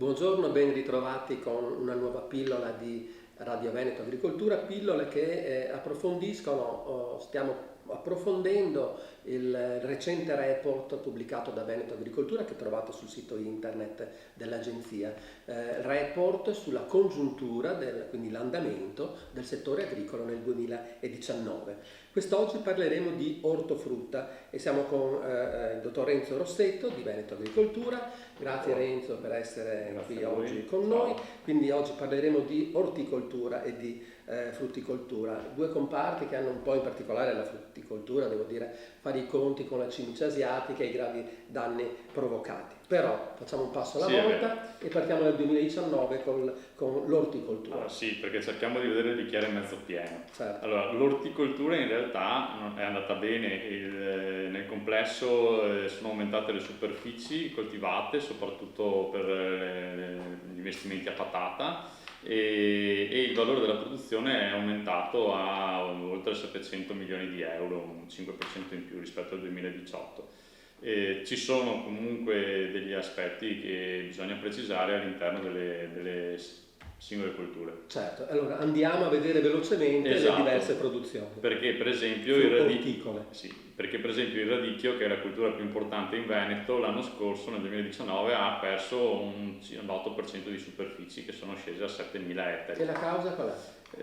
Buongiorno, ben ritrovati con una nuova pillola di Radio Veneto Agricoltura, pillole che stiamo approfondendo il recente report pubblicato da Veneto Agricoltura che trovate sul sito internet dell'agenzia, report sulla congiuntura, quindi l'andamento del settore agricolo nel 2019. Quest'oggi parleremo di ortofrutta e siamo con il dottor Renzo Rossetto di Veneto Agricoltura. Grazie Renzo per essere qui oggi con noi. Quindi oggi parleremo di orticoltura e di frutticoltura, due comparti che hanno un po', in particolare la frutticoltura, devo dire, fare i conti con la cimice asiatica e i gravi danni provocati. Però facciamo un passo alla volta e partiamo nel 2019 con l'orticoltura. Allora, sì, perché cerchiamo di vedere il bicchiere mezzo pieno. Certo. Allora, l'orticoltura in realtà è andata bene, nel complesso sono aumentate le superfici coltivate, soprattutto per gli investimenti a patata, e il valore della produzione è aumentato a oltre 700 milioni di euro, un 5% in più rispetto al 2018. Ci sono comunque degli aspetti che bisogna precisare all'interno delle singole colture. Certo, allora andiamo a vedere velocemente le diverse produzioni. Perché per esempio il radicchio, che è la cultura più importante in Veneto, l'anno scorso, nel 2019, ha perso l'8% di superfici, che sono scese a 7.000 ettari. E la causa qual è?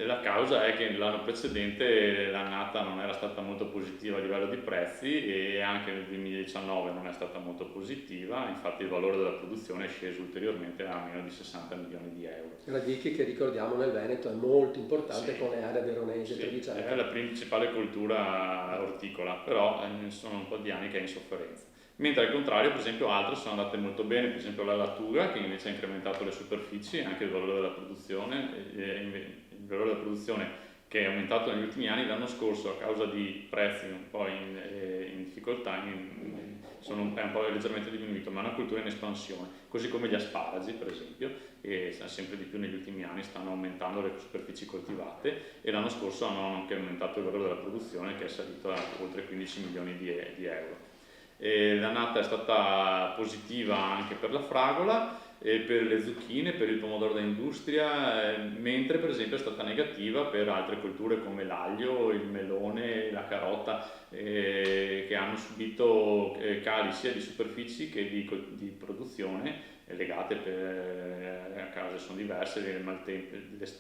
La causa è che l'anno precedente l'annata non era stata molto positiva a livello di prezzi e anche nel 2019 non è stata molto positiva, infatti il valore della produzione è sceso ulteriormente a meno di 60 milioni di euro. Radicchi che ricordiamo nel Veneto è molto importante con le aree veronesi e trevigiane. È la principale coltura orticola, però sono un po' di anni che è in sofferenza. Mentre al contrario, per esempio, altre sono andate molto bene, per esempio la lattuga, che invece ha incrementato le superfici e anche il valore della produzione. Il valore della produzione che è aumentato negli ultimi anni, l'anno scorso a causa di prezzi un po' in difficoltà è un po' leggermente diminuito, ma è una cultura in espansione, così come gli asparagi per esempio, che sempre di più negli ultimi anni stanno aumentando le superfici coltivate e l'anno scorso hanno anche aumentato il valore della produzione, che è salito a oltre 15 milioni di euro. L'annata è stata positiva anche per la fragola, e per le zucchine, per il pomodoro da industria, mentre per esempio è stata negativa per altre colture come l'aglio, il melone, la carota, che hanno subito cali sia di superfici che di produzione legate a cause sono diverse.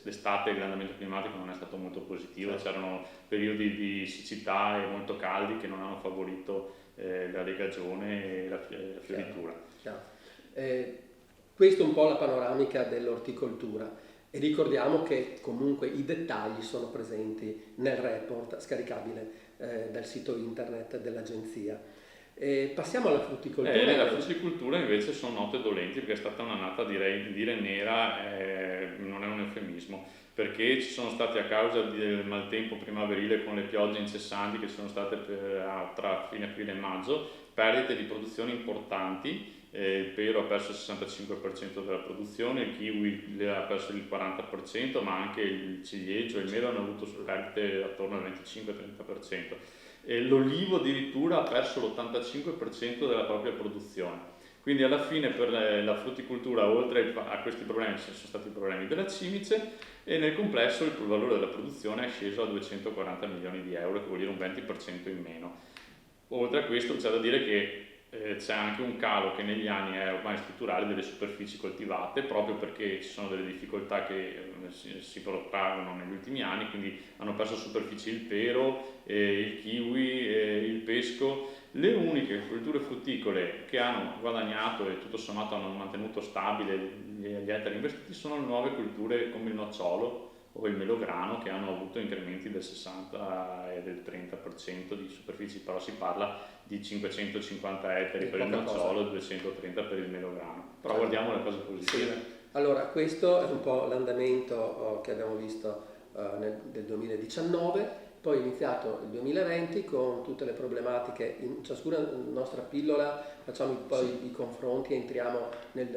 L'estate il andamento climatico non è stato molto positivo, c'erano periodi di siccità e molto caldi che non hanno favorito la legagione e la fioritura. Chiaro. Questa è un po' la panoramica dell'orticoltura e ricordiamo che comunque i dettagli sono presenti nel report scaricabile dal sito internet dell'agenzia. Passiamo alla frutticoltura. La frutticoltura invece sono note dolenti, perché è stata un'annata, direi, dire nera, non è un eufemismo, perché ci sono stati, a causa del maltempo primaverile con le piogge incessanti che sono state tra fine aprile e maggio, perdite di produzione importanti. Il pero ha perso il 65% della produzione, il kiwi ha perso il 40%, ma anche il ciliegio e il melo hanno avuto perdite attorno al 25-30%. E l'olivo addirittura ha perso l'85% della propria produzione. Quindi alla fine per la frutticoltura, oltre a questi problemi, ci sono stati i problemi della cimice e nel complesso il valore della produzione è sceso a 240 milioni di euro, che vuol dire un 20% in meno. Oltre a questo c'è da dire che c'è anche un calo che negli anni è ormai strutturale delle superfici coltivate, proprio perché ci sono delle difficoltà che si protraggono negli ultimi anni, quindi hanno perso superficie il pero, il kiwi, il pesco. Le uniche colture frutticole che hanno guadagnato e tutto sommato hanno mantenuto stabile gli ettari investiti sono le nuove colture come il nocciolo o il melograno, che hanno avuto incrementi del 60 e del 30% di superfici, però si parla di 550 ettari per il nocciolo e 230 per il melograno. Però guardiamo le cose positive. Sì. Allora, questo è un po' l'andamento che abbiamo visto del 2019, poi è iniziato il 2020 con tutte le problematiche. In ciascuna nostra pillola facciamo poi i confronti e entriamo in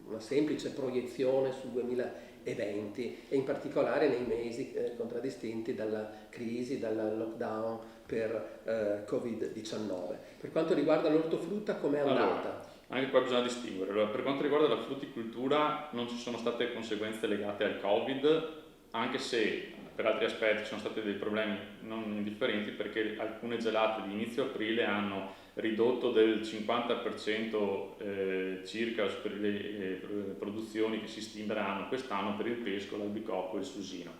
una semplice proiezione sul 2020 e in particolare nei mesi contraddistinti dalla crisi, dal lockdown per Covid-19. Per quanto riguarda l'ortofrutta, com'è andata? Anche qua bisogna distinguere. Allora, per quanto riguarda la frutticoltura non ci sono state conseguenze legate al Covid, anche se per altri aspetti ci sono stati dei problemi non indifferenti, perché alcune gelate di inizio aprile hanno ridotto del 50% circa per le produzioni che si stimeranno quest'anno per il pesco, l'albicocco e il susino.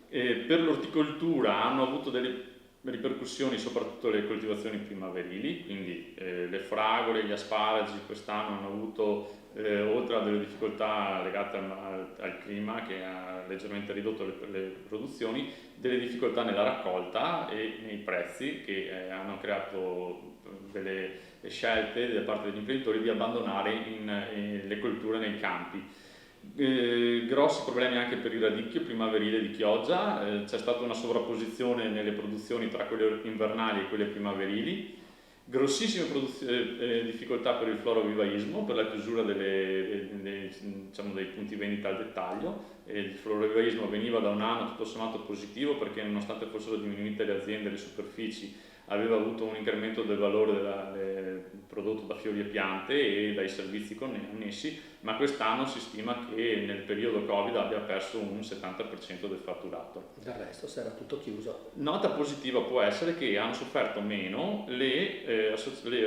Per l'orticoltura hanno avuto delle ripercussioni soprattutto le coltivazioni primaverili, quindi le fragole, gli asparagi quest'anno hanno avuto, oltre a delle difficoltà legate al clima che ha leggermente ridotto le produzioni, delle difficoltà nella raccolta e nei prezzi che hanno creato delle scelte da parte degli imprenditori di abbandonare le colture nei campi. Grossi problemi anche per il radicchio primaverile di Chioggia, c'è stata una sovrapposizione nelle produzioni tra quelle invernali e quelle primaverili, grossissime difficoltà per il florovivaismo, per la chiusura diciamo, dei punti vendita al dettaglio. Il florovivaismo veniva da un anno tutto sommato positivo, perché nonostante fossero diminuite le aziende, le superfici, aveva avuto un incremento del valore prodotto da fiori e piante e dai servizi connessi, ma quest'anno si stima che nel periodo Covid abbia perso un 70% del fatturato. Del resto si era tutto chiuso. Nota positiva può essere che hanno sofferto meno le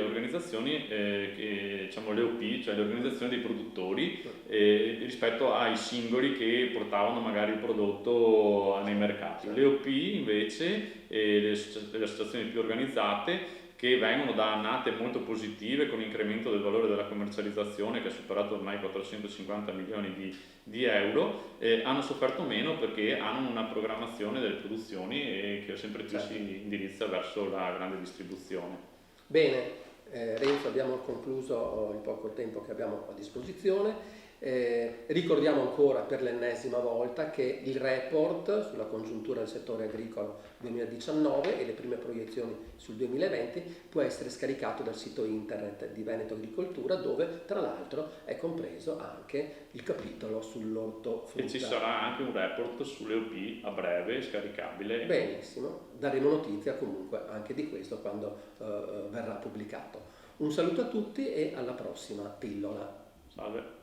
organizzazioni, diciamo le OP, cioè le organizzazioni dei produttori, rispetto ai singoli che portavano magari il prodotto nei mercati. Le OP invece, le associazioni più organizzate, che vengono da annate molto positive, con incremento del valore della commercializzazione che ha superato ormai 450 milioni di euro, hanno sofferto meno perché hanno una programmazione delle produzioni che sempre più si indirizza verso la grande distribuzione. Bene, Renzo, abbiamo concluso il poco tempo che abbiamo a disposizione. Ricordiamo ancora per l'ennesima volta che il report sulla congiuntura del settore agricolo 2019 e le prime proiezioni sul 2020 può essere scaricato dal sito internet di Veneto Agricoltura, dove tra l'altro è compreso anche il capitolo sull'ortofrutta. E ci sarà anche un report sulle OP a breve scaricabile. Benissimo, daremo notizia comunque anche di questo quando verrà pubblicato. Un saluto a tutti e alla prossima pillola. Salve.